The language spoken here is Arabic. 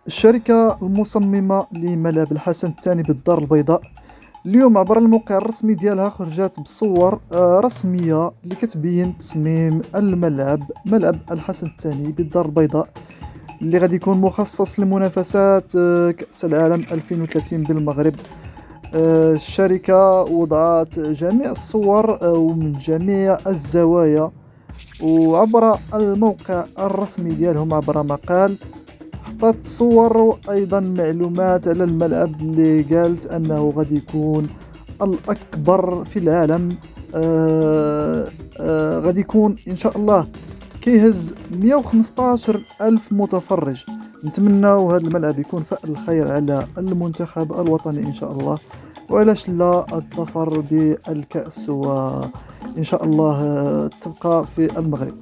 الشركة المصممة لملعب الحسن الثاني بالدار البيضاء اليوم عبر الموقع الرسمي ديالها خرجت بصور رسمية اللي كتبين تصميم الملعب، ملعب الحسن الثاني بالدار البيضاء اللي غادي يكون مخصص لمنافسات كأس العالم 2030 بالمغرب. الشركة وضعت جميع الصور ومن جميع الزوايا، وعبر الموقع الرسمي ديالهم عبر مقال حطت صور وأيضا معلومات على الملعب اللي قالت أنه غادي يكون الأكبر في العالم. غادي يكون إن شاء الله كيهز 115 ألف متفرج. نتمنى هذا الملعب يكون فأل الخير على المنتخب الوطني إن شاء الله، وعلاش لا الظفر بالكأس وإن شاء الله تبقى في المغرب.